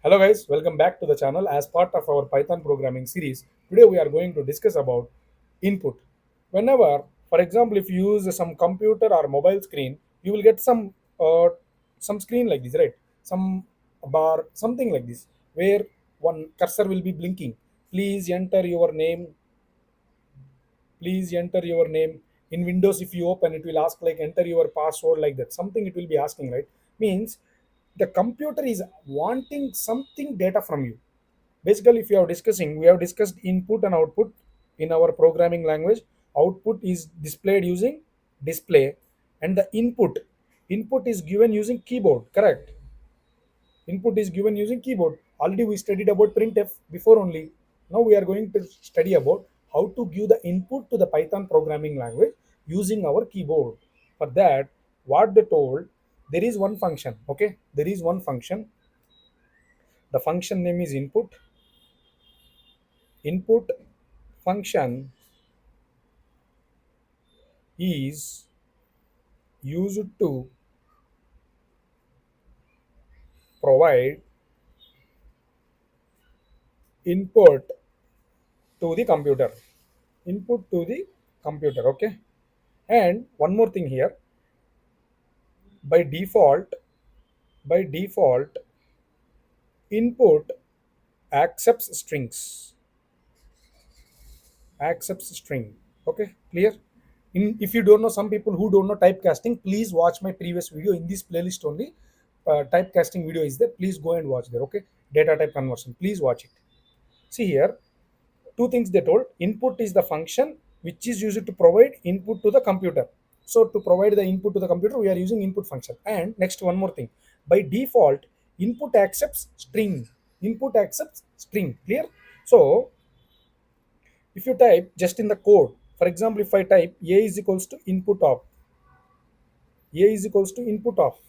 Hello guys, welcome back to the channel. As part of our Python programming series, today we are going to discuss about input. Whenever, for example, if you use some computer or mobile screen, you will get some screen like this, right? Some bar, something like this, where one cursor will be blinking. Please enter your name. Please enter your name. In Windows, if you open, it will ask like enter your password like that. Something it will be asking, right? Means the computer is wanting something data from you. Basically, if you are discussing, we have discussed input and output in our programming language. Output is displayed using display, and the input is given using keyboard. Correct. Input is given using keyboard. Already we studied about printf before only. Now we are going to study about how to give the input to the Python programming language using our keyboard. For that, what they told, there is one function. Okay, there is one function. The function name is input. Input function is used to provide input to the computer. Input to the computer. Okay. And one more thing here. By default, by default, input accepts strings. Accepts string. Okay. Clear? If you don't know, some people who don't know typecasting, please watch my previous video in this playlist only. Typecasting video is there. Please go and watch there. Okay. Data type conversion. Please watch it. See here, two things they told. Input is the function which is used to provide input to the computer. So to provide the input to the computer, we are using input function. And next, one more thing. By default, input accepts string. Input accepts string. Clear? So if you type just in the code, for example, if I type a is equals to input of, a is equals to input of,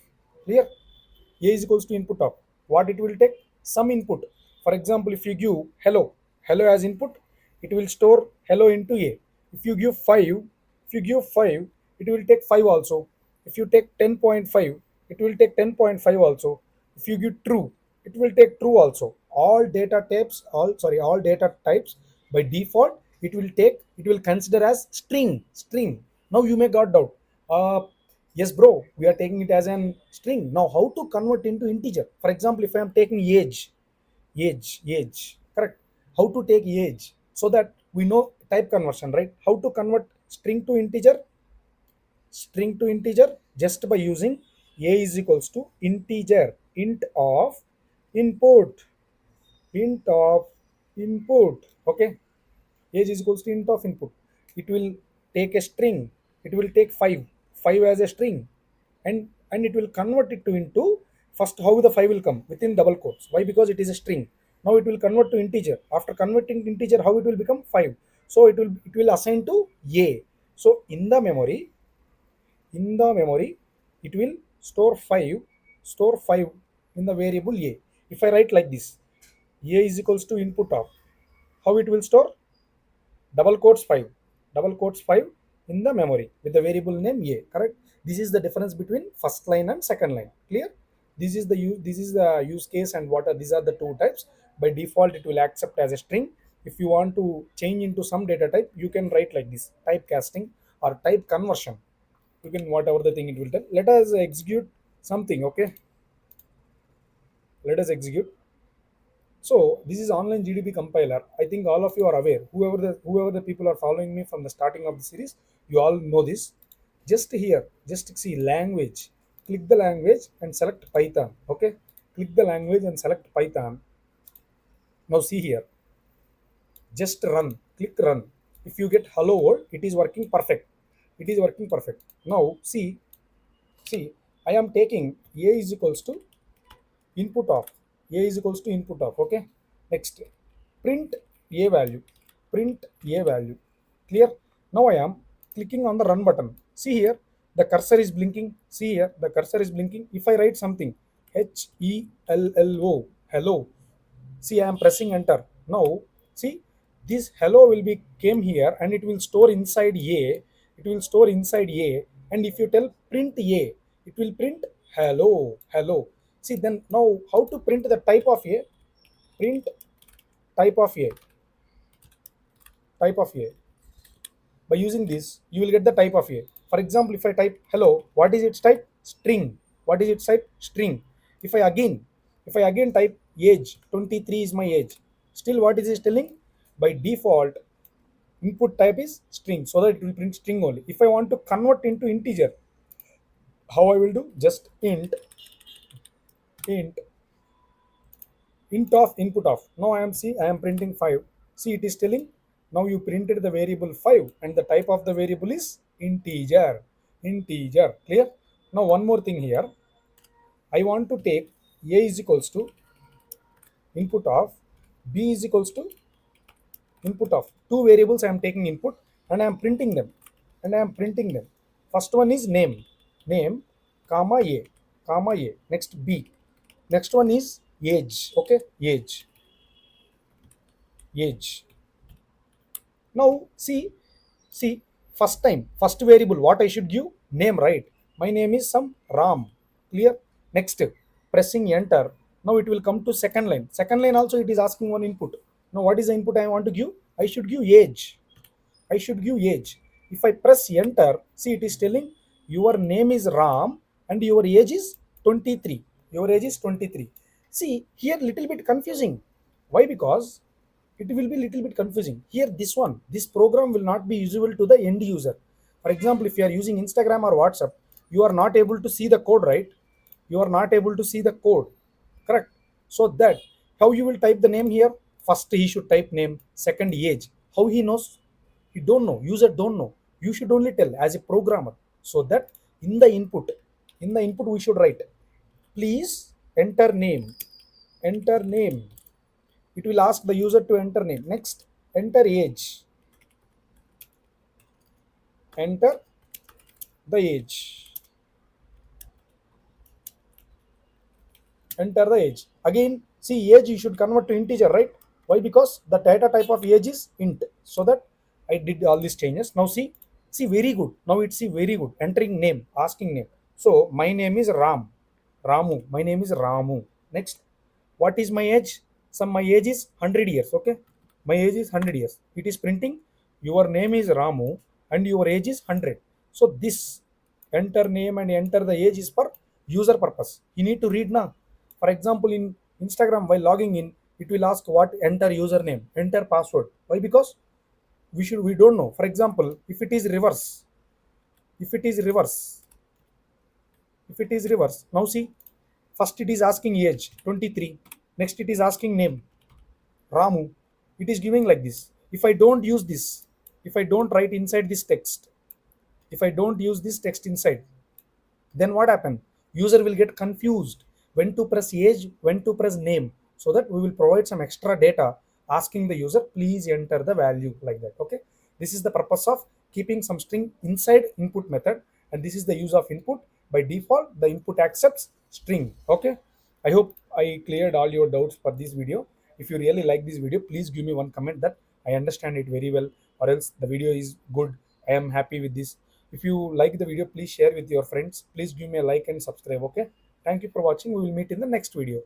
clear? A is equals to input of, what it will take? Some input. For example, if you give hello as input, it will store hello into a. If you give 5, if you give 5, it will take 5 also. If you take 10.5, it will take 10.5 also. If you give true, it will take true also. All data types, all data types by default, it will consider as string. Now you may got doubt. uh, Yes, bro, we are taking it as an string. Now, how to convert into integer? For example, if I am taking age, correct? How to take age so that we know type conversion, right? How to convert string to integer just by using a is equals to integer, input, int of input. Okay, age is equals to int of input. It will take a string. It will take 5 as a string, and it will convert it to into, first how the 5 will come within double quotes. Why? Because it is a string. Now it will convert to integer. After converting to integer, how it will become 5? So it will assign to a. So in the memory, it will store 5 in the variable a. If I write like this, a is equals to input of, how it will store? Double quotes 5 in the memory with the variable name a. Correct? This is the difference between first line and second line. Clear? This is the use case, and what are these are the two types. By default, it will accept as a string. If you want to change into some data type, you can write like this: typecasting or type conversion. You can whatever the thing it will tell. Let us execute something. Okay, let us execute. So this is online GDP compiler. I think all of you are aware. Whoever the people are following me from the starting of the series, you all know this. Just here, just see language. Click the language and select Python. Okay, click the language and select Python. Now see here, just run. Click run. If you get hello world, it is working perfect. It is working perfect. Now see. I am taking a is equals to input of, a is equals to input of. Okay, next, print a value, print a value. Clear? Now I am clicking on the run button. See here, the cursor is blinking. See here, the cursor is blinking. If I write something, hello, hello, see, I am pressing enter. Now see, this hello will be came here, and it will store inside a. It will store inside a. And if you tell print a, it will print hello. See, then now how to print the type of a? Print type of a, type of a. By using this you will get the type of a. For example, if I type hello, what is its type? String. What is its type? String. If i again if i again type age, 23 is my age, still what is it telling? By default input type is string, so that it will print string only. If I want to convert into integer, how I will do? Just int int of input of. Now I am printing 5. See, it is telling now you printed the variable 5 and the type of the variable is integer. Clear? Now one more thing here. I want to take a is equals to input of, b is equals to input of. Two variables I am taking input and I am printing them. First one is name, comma a, next b. Next one is age. Okay, age. Now see, first variable what I should give? Name, right? My name is some Ram. Clear? Next, pressing enter. Now it will come to second line. Second line also it is asking one input. Now what is the input I want to give? I should give age. If I press enter, see, it is telling your name is Ram and your age is 23. Your age is 23. See, here little bit confusing. Why? Because it will be little bit confusing. Here this program will not be usable to the end user. For example, if you are using Instagram or WhatsApp, you are not able to see the code, right? You are not able to see the code, correct? So that how you will type the name here? First he should type name, second age. How he knows? He don't know, user don't know. You should only tell as a programmer. So that in the input we should write, please enter name. It will ask the user to enter name. Next, enter age, enter the age, enter the age. Again, see, age you should convert to integer, right? Why? Because the data type of age is int. So that I did all these changes. Now see, very good. Now it's see very good. Entering name, asking name. So my name is Ramu. My name is Ramu. Next, what is my age? Some my age is 100 years. Okay, my age is 100 years. It is printing your name is Ramu and your age is 100. So this enter name and enter the age is for user purpose. You need to read now. For example, in Instagram, while logging in, it will ask what? Enter username, enter password. Why? Because we don't know. For example, if it is reverse, if it is reverse if it is reverse, now see, first it is asking age 23, next it is asking name Ramu. It is giving like this. If I don't use this, if I don't write inside this text, if I don't use this text inside, then what happen? User will get confused when to press age, when to press name. So that we will provide some extra data asking the user please enter the value, like that. Okay, this is the purpose of keeping some string inside input method, and this is the use of input. By default the input accepts string. Okay, I hope I cleared all your doubts for this video. If you really like this video, please give me one comment that I understand it very well, or else the video is good, I am happy with this. If you like the video, please share with your friends. Please give me a like and subscribe. Okay, thank you for watching. We will meet in the next video.